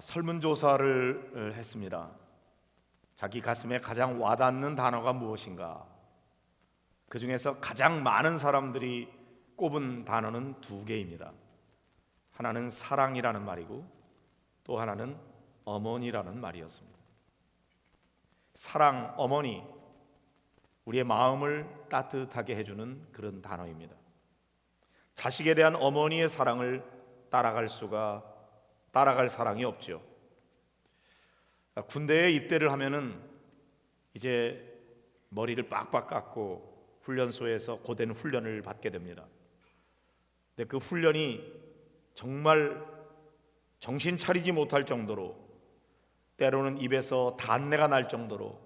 설문조사를 했습니다. 자기 가슴에 가장 와닿는 단어가 무엇인가? 그 중에서 가장 많은 사람들이 꼽은 단어는 두 개입니다. 하나는 사랑이라는 말이고 또 하나는 어머니라는 말이었습니다. 사랑, 어머니, 우리의 마음을 따뜻하게 해주는 그런 단어입니다. 자식에 대한 어머니의 사랑을 따라갈 사랑이 없죠. 군대에 입대를 하면은 이제 머리를 빡빡 깎고 훈련소에서 고된 훈련을 받게 됩니다. 근데 그 훈련이 정말 정신 차리지 못할 정도로, 때로는 입에서 단내가 날 정도로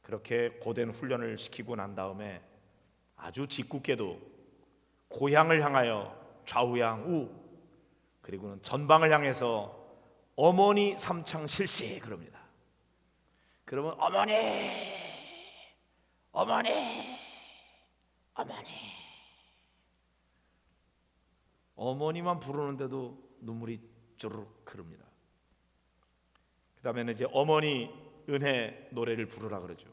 그렇게 고된 훈련을 시키고 난 다음에 아주 짓궂게도 고향을 향하여 좌우양우, 그리고는 전방을 향해서 어머니 삼창 실시 그럽니다. 그러면 어머니, 어머니, 어머니, 어머니만 부르는데도 눈물이 쪼르륵 흐릅니다. 그 다음에는 이제 어머니 은혜 노래를 부르라 그러죠.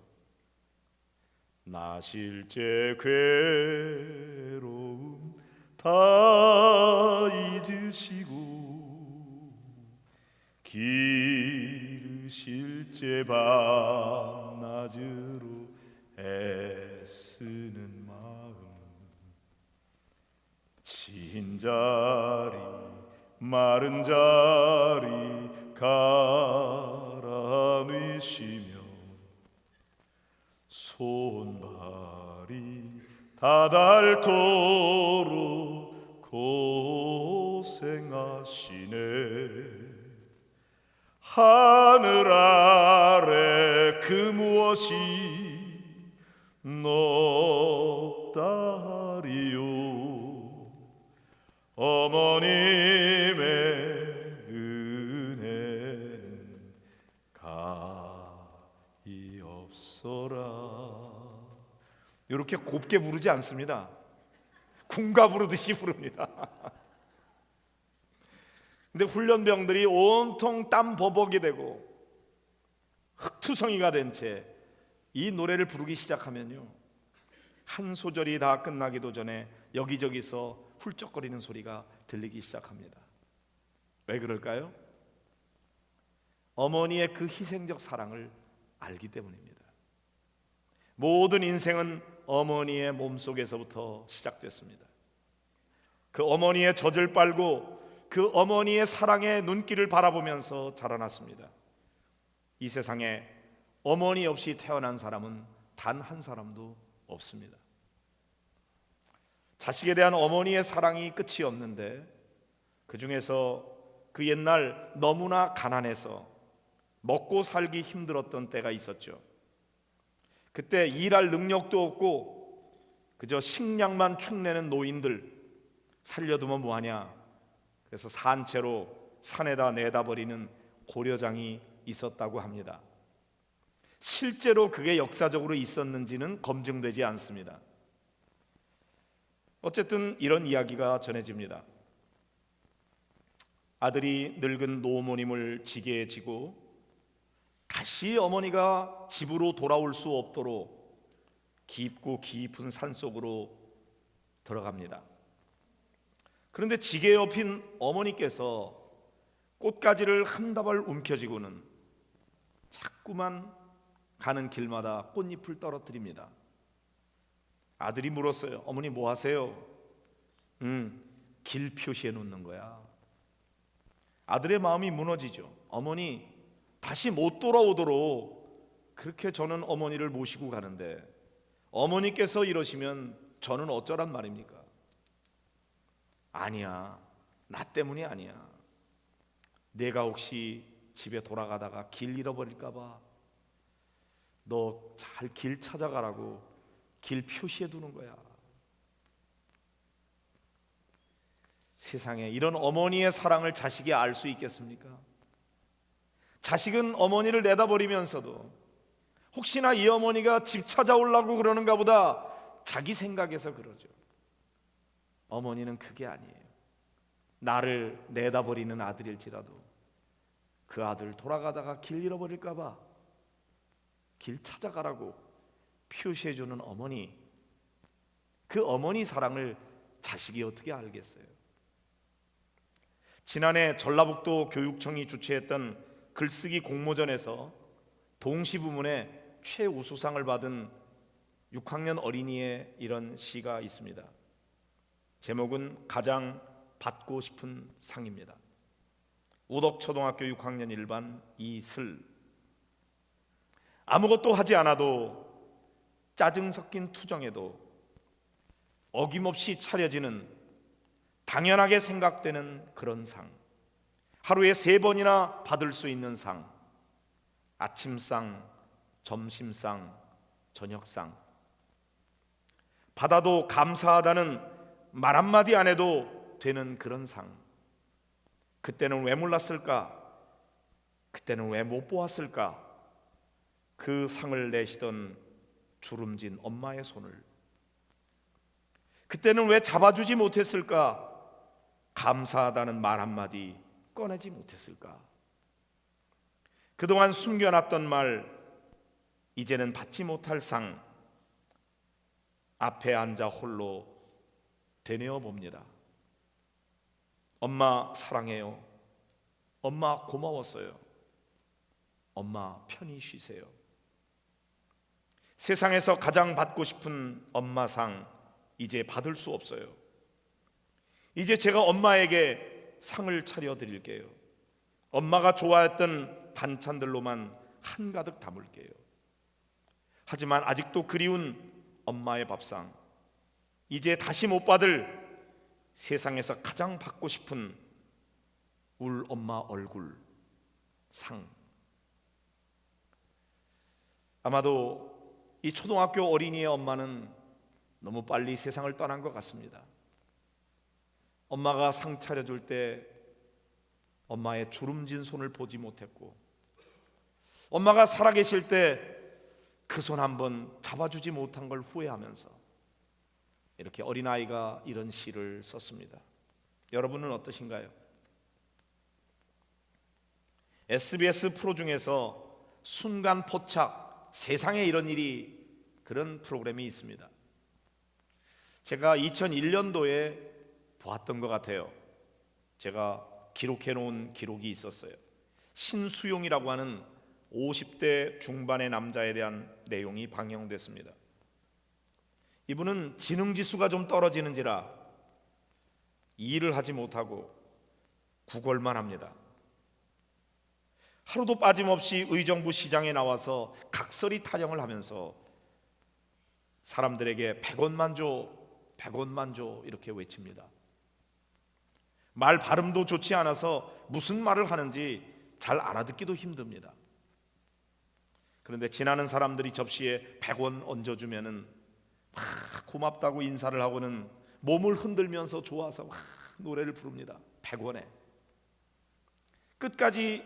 나 실제 괴로움 다 잊으시고 기르실 제 밤낮으로 애쓰는 마음, 진 자리 마른 자리 가라앉으시며 손발이 다닳도록 고생하시네. 하늘 아래 그 무엇이 높다리요. 어머님의 은혜는 가히 없어라. 이렇게 곱게 부르지 않습니다. 군가 부르듯이 부릅니다. 근데 훈련병들이 온통 땀 버벅이 되고 흙투성이가 된 채 이 노래를 부르기 시작하면요, 한 소절이 다 끝나기도 전에 여기저기서 훌쩍거리는 소리가 들리기 시작합니다. 왜 그럴까요? 어머니의 그 희생적 사랑을 알기 때문입니다. 모든 인생은 어머니의 몸속에서부터 시작됐습니다. 그 어머니의 젖을 빨고 그 어머니의 사랑의 눈길을 바라보면서 자라났습니다. 이 세상에 어머니 없이 태어난 사람은 단 한 사람도 없습니다. 자식에 대한 어머니의 사랑이 끝이 없는데, 그 중에서 그 옛날 너무나 가난해서 먹고 살기 힘들었던 때가 있었죠. 그때 일할 능력도 없고 그저 식량만 축내는 노인들 살려두면 뭐하냐, 그래서 산채로 산에다 내다 버리는 고려장이 있었다고 합니다. 실제로 그게 역사적으로 있었는지는 검증되지 않습니다. 어쨌든 이런 이야기가 전해집니다. 아들이 늙은 노모님을 지게에 지고 다시 어머니가 집으로 돌아올 수 없도록 깊고 깊은 산속으로 들어갑니다. 그런데 지게에 엎인 어머니께서 꽃가지를 한 다발 움켜쥐고는 자꾸만 가는 길마다 꽃잎을 떨어뜨립니다. 아들이 물었어요. 어머니 뭐 하세요? 길 표시해 놓는 거야. 아들의 마음이 무너지죠. 어머니 다시 못 돌아오도록 그렇게 저는 어머니를 모시고 가는데 어머니께서 이러시면 저는 어쩌란 말입니까? 아니야, 나 때문이 아니야. 내가 혹시 집에 돌아가다가 길 잃어버릴까 봐 너 잘 길 찾아가라고 길 표시해 두는 거야. 세상에 이런 어머니의 사랑을 자식이 알 수 있겠습니까? 자식은 어머니를 내다버리면서도 혹시나 이 어머니가 집 찾아오려고 그러는가 보다 자기 생각에서 그러죠. 어머니는 그게 아니에요. 나를 내다버리는 아들일지라도 그 아들 돌아가다가 길 잃어버릴까 봐 길 찾아가라고 표시해주는 어머니, 그 어머니 사랑을 자식이 어떻게 알겠어요? 지난해 전라북도 교육청이 주최했던 글쓰기 공모전에서 동시 부문에 최우수상을 받은 6학년 어린이의 이런 시가 있습니다. 제목은 가장 받고 싶은 상입니다. 우덕초등학교 6학년 1반 이슬. 아무것도 하지 않아도 짜증 섞인 투정에도 어김없이 차려지는, 당연하게 생각되는 그런 상, 하루에 3번이나 받을 수 있는 상, 아침상, 점심상, 저녁상. 받아도 감사하다는 말 한마디 안 해도 되는 그런 상. 그때는 왜 몰랐을까? 그때는 왜 못 보았을까? 그 상을 내시던 주름진 엄마의 손을 그때는 왜 잡아주지 못했을까? 감사하다는 말 한마디 꺼내지 못했을까? 그동안 숨겨놨던 말, 이제는 받지 못할 상, 앞에 앉아 홀로 되뇌어 봅니다. 엄마 사랑해요. 엄마 고마웠어요. 엄마 편히 쉬세요. 세상에서 가장 받고 싶은 엄마상, 이제 받을 수 없어요. 이제 제가 엄마에게 상을 차려드릴게요. 엄마가 좋아했던 반찬들로만 한가득 담을게요. 하지만 아직도 그리운 엄마의 밥상, 이제 다시 못 받을 세상에서 가장 받고 싶은 울 엄마 얼굴 상. 아마도 이 초등학교 어린이의 엄마는 너무 빨리 세상을 떠난 것 같습니다. 엄마가 상 차려줄 때 엄마의 주름진 손을 보지 못했고, 엄마가 살아계실 때 그 손 한번 잡아주지 못한 걸 후회하면서 이렇게 어린아이가 이런 시를 썼습니다. 여러분은 어떠신가요? SBS 프로 중에서 순간 포착, 세상에 이런 일이, 그런 프로그램이 있습니다. 제가 2001년도에 보았던 것 같아요. 제가 기록해 놓은 기록이 있었어요. 신수용이라고 하는 50대 중반의 남자에 대한 내용이 방영됐습니다. 이분은 지능지수가 좀 떨어지는지라 일을 하지 못하고 구걸만 합니다. 하루도 빠짐없이 의정부 시장에 나와서 각설이 타령을 하면서 사람들에게 100원만 줘, 100원만 줘 이렇게 외칩니다. 말 발음도 좋지 않아서 무슨 말을 하는지 잘 알아듣기도 힘듭니다. 그런데 지나는 사람들이 접시에 100원 얹어주면은 막 고맙다고 인사를 하고는 몸을 흔들면서 좋아서 막 노래를 부릅니다. 100원에. 끝까지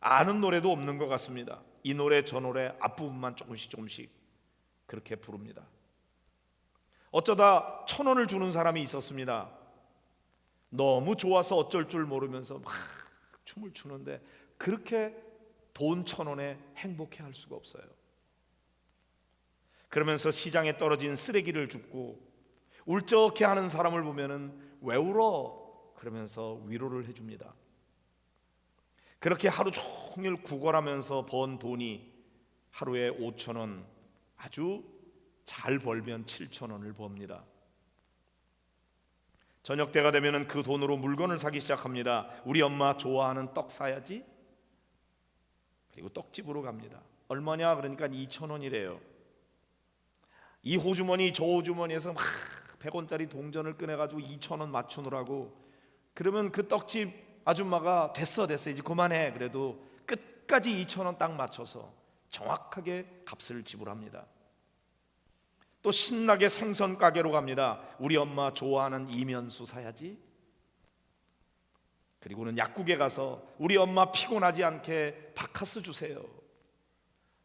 아는 노래도 없는 것 같습니다. 이 노래 저 노래 앞부분만 조금씩 그렇게 부릅니다. 어쩌다 1,000원을 주는 사람이 있었습니다. 너무 좋아서 어쩔 줄 모르면서 막 춤을 추는데 그렇게 돈 1,000원에 행복해할 수가 없어요. 그러면서 시장에 떨어진 쓰레기를 줍고 울적해하는 사람을 보면은 왜 울어? 그러면서 위로를 해줍니다. 그렇게 하루 종일 구걸하면서 번 돈이 하루에 5,000원, 아주 잘 벌면 7,000원을 법니다. 저녁 때가 되면 그 돈으로 물건을 사기 시작합니다. 우리 엄마 좋아하는 떡 사야지. 그리고 떡집으로 갑니다. 얼마냐? 그러니까 2,000원이래요. 이 호주머니 저 호주머니에서 막 100원짜리 동전을 꺼내가지고 2,000원 맞추느라고, 그러면 그 떡집 아줌마가 됐어 이제 그만해. 그래도 끝까지 2,000원 딱 맞춰서 정확하게 값을 지불합니다. 또 신나게 생선 가게로 갑니다. 우리 엄마 좋아하는 이면수 사야지. 그리고는 약국에 가서 우리 엄마 피곤하지 않게 바카스 주세요.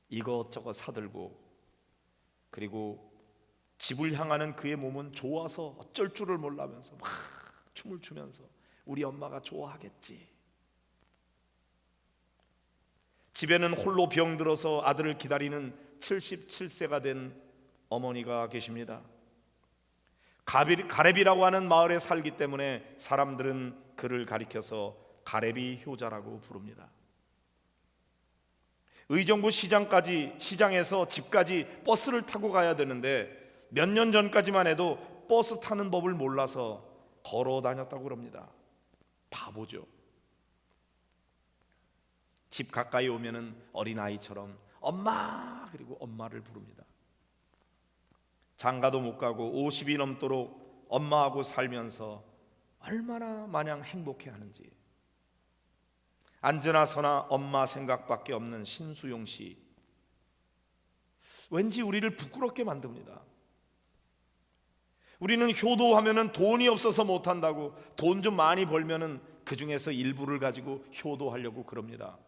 이것저것 사들고, 그리고 집을 향하는 그의 몸은 좋아서 어쩔 줄을 몰라면서 막 춤을 추면서 우리 엄마가 좋아하겠지. 집에는 홀로 병들어서 아들을 기다리는 77세가 된 어머니가 계십니다. 가렙이라고 하는 마을에 살기 때문에 사람들은 그를 가리켜서 가렙이 효자라고 부릅니다. 의정부 시장에서 집까지 버스를 타고 가야 되는데 몇 년 전까지만 해도 버스 타는 법을 몰라서 걸어 다녔다고 그럽니다. 바보죠. 집 가까이 오면은 어린아이처럼 엄마, 그리고 엄마를 부릅니다. 장가도 못 가고 50이 넘도록 엄마하고 살면서 얼마나 마냥 행복해 하는지. 앉으나 서나 엄마 생각밖에 없는 신수용 씨, 왠지 우리를 부끄럽게 만듭니다. 우리는 효도하면은 돈이 없어서 못한다고, 돈 좀 많이 벌면은 그 중에서 일부를 가지고 효도하려고 그럽니다.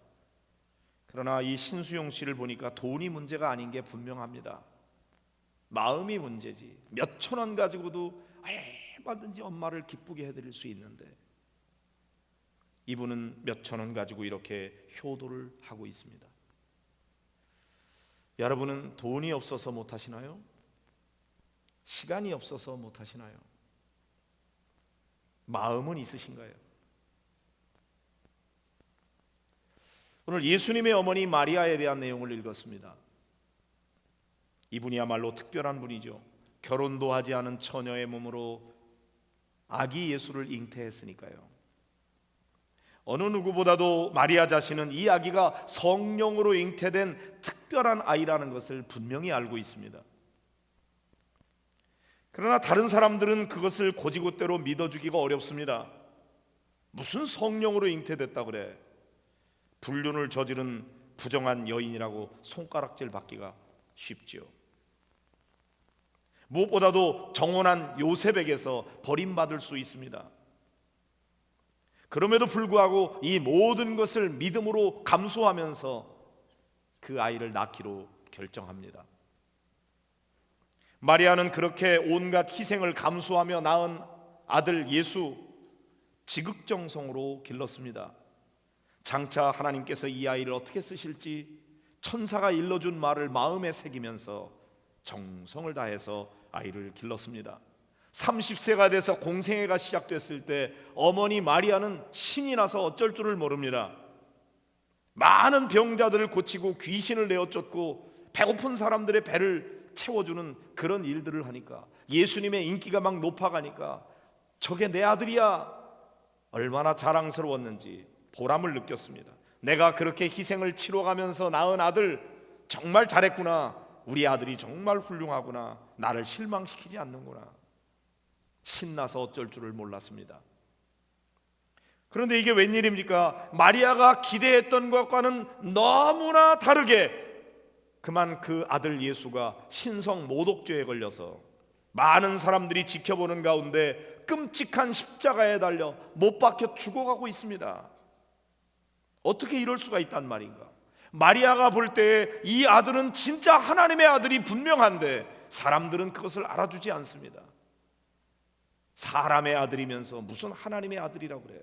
그러나 이 신수용 씨를 보니까 돈이 문제가 아닌 게 분명합니다. 마음이 문제지. 몇 천 원 가지고도 얼마든지 엄마를 기쁘게 해드릴 수 있는데, 이분은 몇 천 원 가지고 이렇게 효도를 하고 있습니다. 여러분은 돈이 없어서 못하시나요? 시간이 없어서 못하시나요? 마음은 있으신가요? 오늘 예수님의 어머니 마리아에 대한 내용을 읽었습니다. 이분이야말로 특별한 분이죠. 결혼도 하지 않은 처녀의 몸으로 아기 예수를 잉태했으니까요. 어느 누구보다도 마리아 자신은 이 아기가 성령으로 잉태된 특별한 아이라는 것을 분명히 알고 있습니다. 그러나 다른 사람들은 그것을 곧이곧대로 믿어주기가 어렵습니다. 무슨 성령으로 잉태됐다 그래? 불륜을 저지른 부정한 여인이라고 손가락질 받기가 쉽지요. 무엇보다도 정혼한 요셉에게서 버림받을 수 있습니다. 그럼에도 불구하고 이 모든 것을 믿음으로 감수하면서 그 아이를 낳기로 결정합니다. 마리아는 그렇게 온갖 희생을 감수하며 낳은 아들 예수, 지극정성으로 길렀습니다. 장차 하나님께서 이 아이를 어떻게 쓰실지 천사가 일러준 말을 마음에 새기면서 정성을 다해서 아이를 길렀습니다. 30세가 돼서 공생애가 시작됐을 때 어머니 마리아는 신이 나서 어쩔 줄을 모릅니다. 많은 병자들을 고치고 귀신을 내어쫓고 배고픈 사람들의 배를 채워주는 그런 일들을 하니까, 예수님의 인기가 막 높아가니까 저게 내 아들이야, 얼마나 자랑스러웠는지 보람을 느꼈습니다. 내가 그렇게 희생을 치러가면서 낳은 아들 정말 잘했구나, 우리 아들이 정말 훌륭하구나, 나를 실망시키지 않는구나. 신나서 어쩔 줄을 몰랐습니다. 그런데 이게 웬일입니까? 마리아가 기대했던 것과는 너무나 다르게 그만 그 아들 예수가 신성 모독죄에 걸려서 많은 사람들이 지켜보는 가운데 끔찍한 십자가에 달려 못 박혀 죽어가고 있습니다. 어떻게 이럴 수가 있단 말인가? 마리아가 볼 때 이 아들은 진짜 하나님의 아들이 분명한데 사람들은 그것을 알아주지 않습니다. 사람의 아들이면서 무슨 하나님의 아들이라고 그래.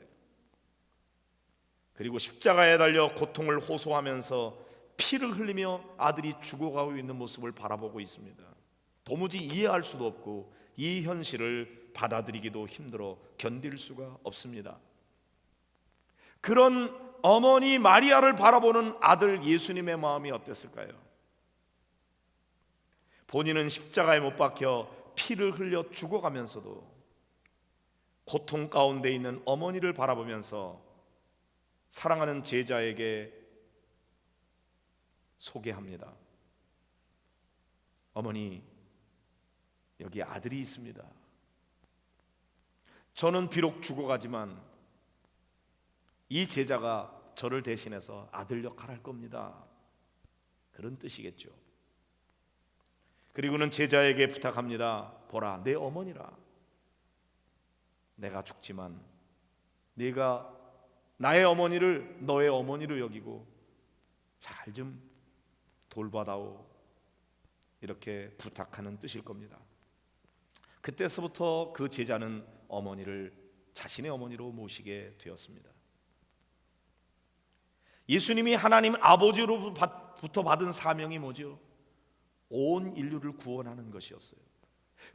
그리고 십자가에 달려 고통을 호소하면서 피를 흘리며 아들이 죽어가고 있는 모습을 바라보고 있습니다. 도무지 이해할 수도 없고 이 현실을 받아들이기도 힘들어 견딜 수가 없습니다. 그런 어머니 마리아를 바라보는 아들 예수님의 마음이 어땠을까요? 본인은 십자가에 못 박혀 피를 흘려 죽어가면서도 고통 가운데 있는 어머니를 바라보면서 사랑하는 제자에게 소개합니다. 어머니, 여기 아들이 있습니다. 저는 비록 죽어가지만 이 제자가 저를 대신해서 아들 역할을 할 겁니다. 그런 뜻이겠죠. 그리고는 제자에게 부탁합니다. 보라, 내 어머니라. 내가 죽지만 네가 나의 어머니를 너의 어머니로 여기고 잘 좀 돌봐다오, 이렇게 부탁하는 뜻일 겁니다. 그때서부터 그 제자는 어머니를 자신의 어머니로 모시게 되었습니다. 예수님이 하나님 아버지로부터 받은 사명이 뭐죠? 온 인류를 구원하는 것이었어요.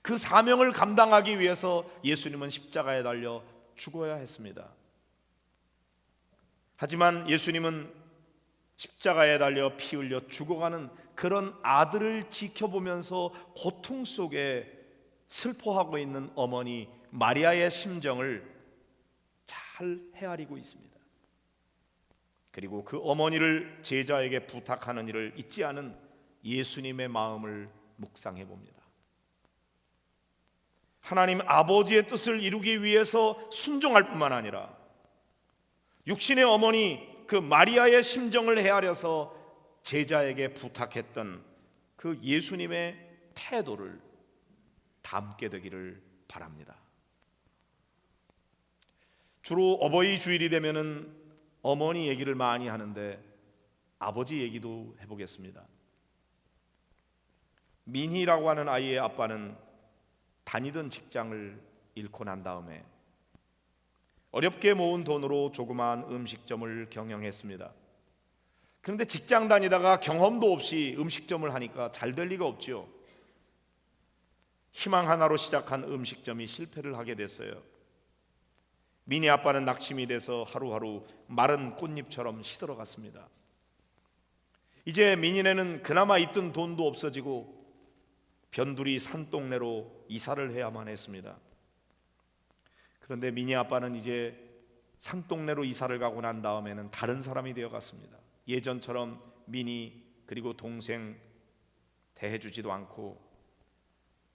그 사명을 감당하기 위해서 예수님은 십자가에 달려 죽어야 했습니다. 하지만 예수님은 십자가에 달려 피 흘려 죽어가는 그런 아들을 지켜보면서 고통 속에 슬퍼하고 있는 어머니 마리아의 심정을 잘 헤아리고 있습니다. 그리고 그 어머니를 제자에게 부탁하는 일을 잊지 않은 예수님의 마음을 묵상해 봅니다. 하나님 아버지의 뜻을 이루기 위해서 순종할 뿐만 아니라 육신의 어머니 그 마리아의 심정을 헤아려서 제자에게 부탁했던 그 예수님의 태도를 담게 되기를 바랍니다. 주로 어버이 주일이 되면은 어머니 얘기를 많이 하는데 아버지 얘기도 해보겠습니다. 민희라고 하는 아이의 아빠는 다니던 직장을 잃고 난 다음에 어렵게 모은 돈으로 조그마한 음식점을 경영했습니다. 그런데 직장 다니다가 경험도 없이 음식점을 하니까 잘 될 리가 없지요. 희망 하나로 시작한 음식점이 실패를 하게 됐어요. 민희 아빠는 낙심이 돼서 하루하루 마른 꽃잎처럼 시들어갔습니다. 이제 민희네는 그나마 있던 돈도 없어지고 변두리 산동네로 이사를 해야만 했습니다. 그런데 민희 아빠는 이제 산동네로 이사를 가고 난 다음에는 다른 사람이 되어갔습니다. 예전처럼 민희 그리고 동생 대해주지도 않고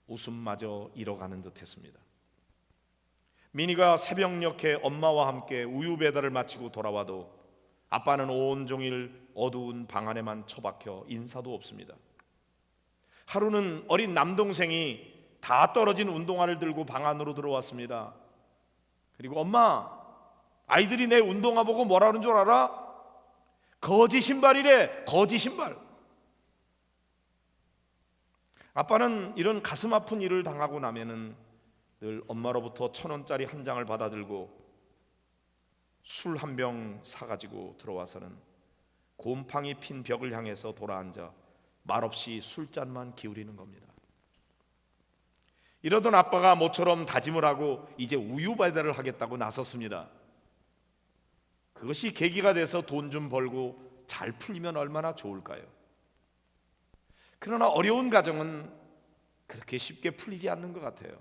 웃음마저 잃어가는 듯했습니다. 민희가 새벽녘에 엄마와 함께 우유 배달을 마치고 돌아와도 아빠는 온종일 어두운 방 안에만 처박혀 인사도 없습니다. 하루는 어린 남동생이 다 떨어진 운동화를 들고 방 안으로 들어왔습니다. 그리고 엄마, 아이들이 내 운동화 보고 뭐라는 줄 알아? 거지 신발이래, 거지 신발. 아빠는 이런 가슴 아픈 일을 당하고 나면은 늘 엄마로부터 1,000원짜리 한 장을 받아들고 술 한 병 사가지고 들어와서는 곰팡이 핀 벽을 향해서 돌아앉아 말없이 술잔만 기울이는 겁니다. 이러던 아빠가 모처럼 다짐을 하고 이제 우유 배달을 하겠다고 나섰습니다. 그것이 계기가 돼서 돈 좀 벌고 잘 풀리면 얼마나 좋을까요? 그러나 어려운 가정은 그렇게 쉽게 풀리지 않는 것 같아요.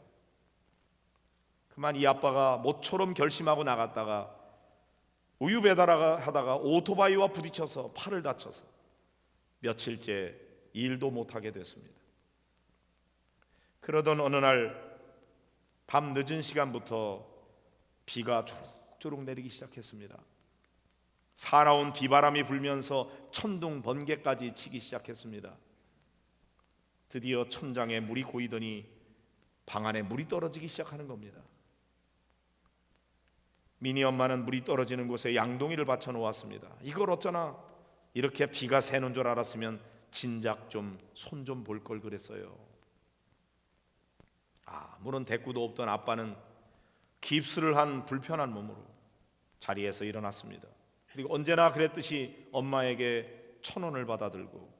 그만 이 아빠가 모처럼 결심하고 나갔다가 우유 배달하다가 오토바이와 부딪혀서 팔을 다쳐서 며칠째 일도 못하게 됐습니다. 그러던 어느 날 밤 늦은 시간부터 비가 조록조록 내리기 시작했습니다. 사나운 비바람이 불면서 천둥 번개까지 치기 시작했습니다. 드디어 천장에 물이 고이더니 방 안에 물이 떨어지기 시작하는 겁니다. 민희 엄마는 물이 떨어지는 곳에 양동이를 받쳐 놓았습니다. 이걸 어쩌나 이렇게 비가 새는 줄 알았으면 진작 좀 손 좀 볼 걸 그랬어요. 아무런 대꾸도 없던 아빠는 깁스를 한 불편한 몸으로 자리에서 일어났습니다. 그리고 언제나 그랬듯이 엄마에게 1,000원을 받아들고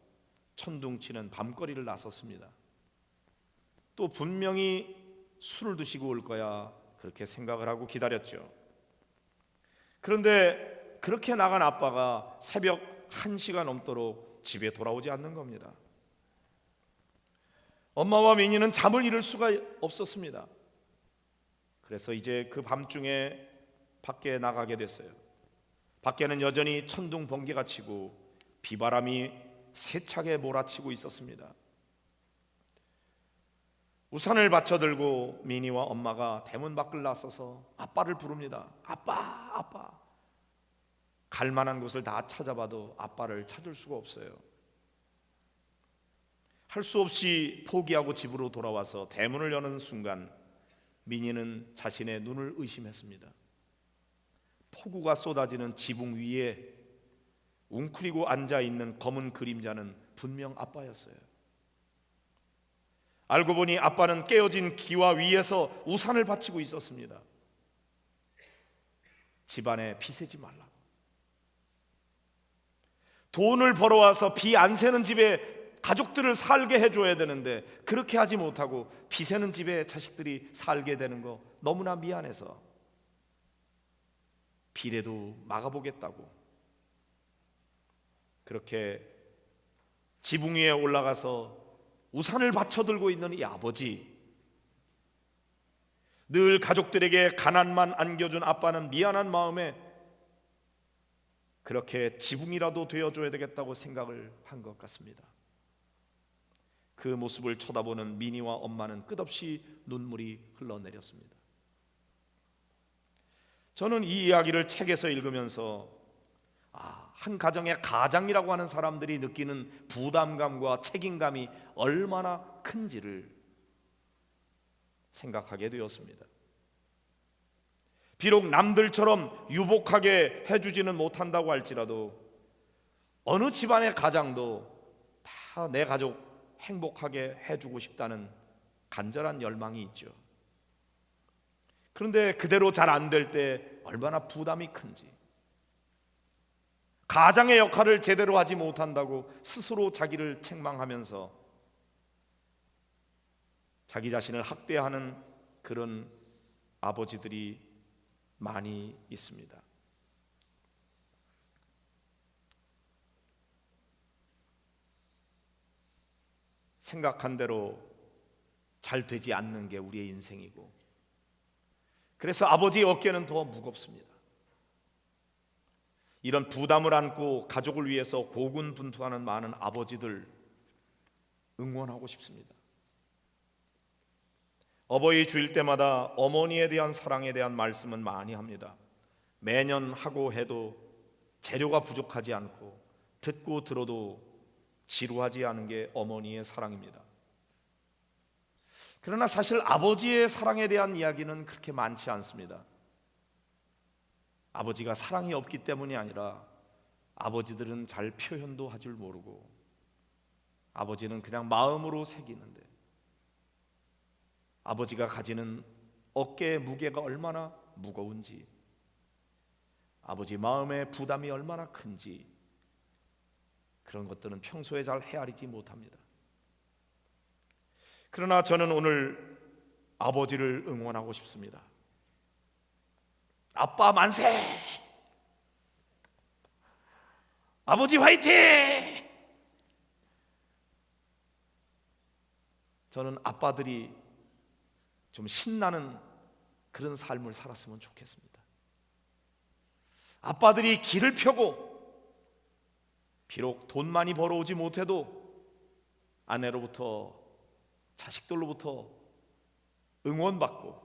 천둥치는 밤거리를 나섰습니다. 또 분명히 술을 드시고 올 거야 그렇게 생각을 하고 기다렸죠. 그런데 그렇게 나간 아빠가 새벽 1시가 넘도록 집에 돌아오지 않는 겁니다. 엄마와 민희는 잠을 이룰 수가 없었습니다. 그래서 이제 그 밤중에 밖에 나가게 됐어요. 밖에는 여전히 천둥 번개가 치고 비바람이 세차게 몰아치고 있었습니다. 우산을 받쳐 들고 민희와 엄마가 대문 밖을 나서서 아빠를 부릅니다. 아빠, 아빠. 갈 만한 곳을 다 찾아봐도 아빠를 찾을 수가 없어요. 할 수 없이 포기하고 집으로 돌아와서 대문을 여는 순간 민희는 자신의 눈을 의심했습니다. 폭우가 쏟아지는 지붕 위에 웅크리고 앉아있는 검은 그림자는 분명 아빠였어요. 알고 보니 아빠는 깨어진 기와 위에서 우산을 받치고 있었습니다. 집안에 피 새지 말라고. 돈을 벌어와서 비 안 새는 집에 가족들을 살게 해줘야 되는데 그렇게 하지 못하고 비 새는 집에 자식들이 살게 되는 거 너무나 미안해서 비라도 막아보겠다고 그렇게 지붕 위에 올라가서 우산을 받쳐들고 있는 이 아버지, 늘 가족들에게 가난만 안겨준 아빠는 미안한 마음에 그렇게 지붕이라도 되어줘야 되겠다고 생각을 한 것 같습니다. 그 모습을 쳐다보는 미니와 엄마는 끝없이 눈물이 흘러내렸습니다. 저는 이 이야기를 책에서 읽으면서 한 가정의 가장이라고 하는 사람들이 느끼는 부담감과 책임감이 얼마나 큰지를 생각하게 되었습니다. 비록 남들처럼 유복하게 해주지는 못한다고 할지라도 어느 집안의 가장도 다 내 가족 행복하게 해주고 싶다는 간절한 열망이 있죠. 그런데 그대로 잘 안 될 때 얼마나 부담이 큰지, 가장의 역할을 제대로 하지 못한다고 스스로 자기를 책망하면서 자기 자신을 학대하는 그런 아버지들이 많이 있습니다. 생각한 대로 잘 되지 않는 게 우리의 인생이고, 그래서 아버지의 어깨는 더 무겁습니다. 이런 부담을 안고 가족을 위해서 고군분투하는 많은 아버지들 응원하고 싶습니다. 어버이 주일 때마다 어머니에 대한 사랑에 대한 말씀은 많이 합니다. 매년 하고 해도 재료가 부족하지 않고 듣고 들어도 지루하지 않은 게 어머니의 사랑입니다. 그러나 사실 아버지의 사랑에 대한 이야기는 그렇게 많지 않습니다. 아버지가 사랑이 없기 때문이 아니라 아버지들은 잘 표현도 할 줄 모르고 아버지는 그냥 마음으로 새기는데, 아버지가 가지는 어깨의 무게가 얼마나 무거운지, 아버지 마음의 부담이 얼마나 큰지, 그런 것들은 평소에 잘 헤아리지 못합니다. 그러나 저는 오늘 아버지를 응원하고 싶습니다. 아빠 만세! 아버지 화이팅! 저는 아빠들이 좀 신나는 그런 삶을 살았으면 좋겠습니다. 아빠들이 길을 펴고 비록 돈 많이 벌어오지 못해도 아내로부터 자식들로부터 응원받고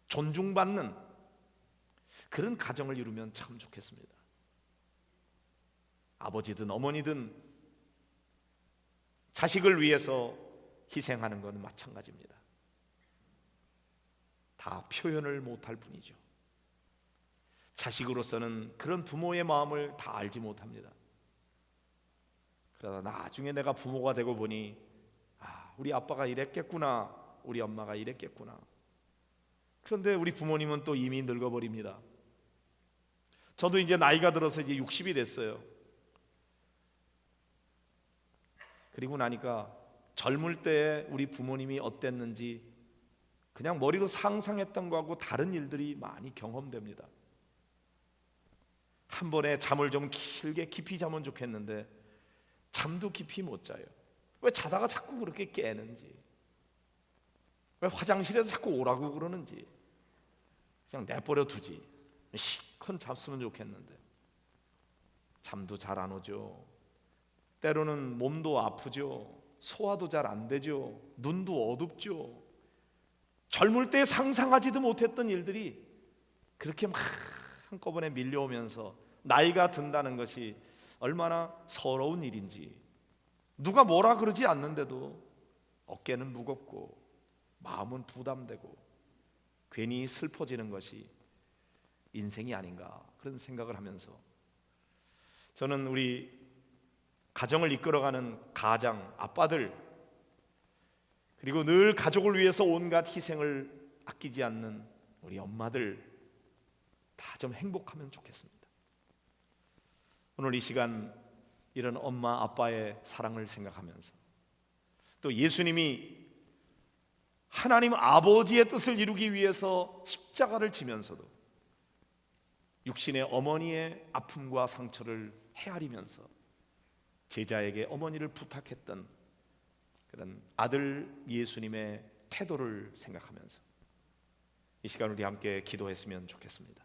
존중받는 그런 가정을 이루면 참 좋겠습니다. 아버지든 어머니든 자식을 위해서 희생하는 건 마찬가지입니다. 다 표현을 못할 뿐이죠. 자식으로서는 그런 부모의 마음을 다 알지 못합니다. 그러다 나중에 내가 부모가 되고 보니 우리 아빠가 이랬겠구나, 우리 엄마가 이랬겠구나. 그런데 우리 부모님은 또 이미 늙어버립니다. 저도 이제 나이가 들어서 이제 60이 됐어요. 그리고 나니까 젊을 때 우리 부모님이 어땠는지 그냥 머리로 상상했던 거하고 다른 일들이 많이 경험됩니다. 한 번에 잠을 좀 길게 깊이 자면 좋겠는데 잠도 깊이 못 자요. 왜 자다가 자꾸 그렇게 깨는지, 왜 화장실에서 자꾸 오라고 그러는지 그냥 내버려 두지, 시컷 잡수면 좋겠는데 잠도 잘 안 오죠. 때로는 몸도 아프죠. 소화도 잘 안 되죠. 눈도 어둡죠. 젊을 때 상상하지도 못했던 일들이 그렇게 막 한꺼번에 밀려오면서 나이가 든다는 것이 얼마나 서러운 일인지, 누가 뭐라 그러지 않는데도 어깨는 무겁고 마음은 부담되고 괜히 슬퍼지는 것이 인생이 아닌가, 그런 생각을 하면서 저는 우리 가정을 이끌어가는 가장, 아빠들, 그리고 늘 가족을 위해서 온갖 희생을 아끼지 않는 우리 엄마들 다 좀 행복하면 좋겠습니다. 오늘 이 시간 이런 엄마 아빠의 사랑을 생각하면서, 또 예수님이 하나님 아버지의 뜻을 이루기 위해서 십자가를 지면서도 육신의 어머니의 아픔과 상처를 헤아리면서 제자에게 어머니를 부탁했던 그런 아들 예수님의 태도를 생각하면서 이 시간 우리 함께 기도했으면 좋겠습니다.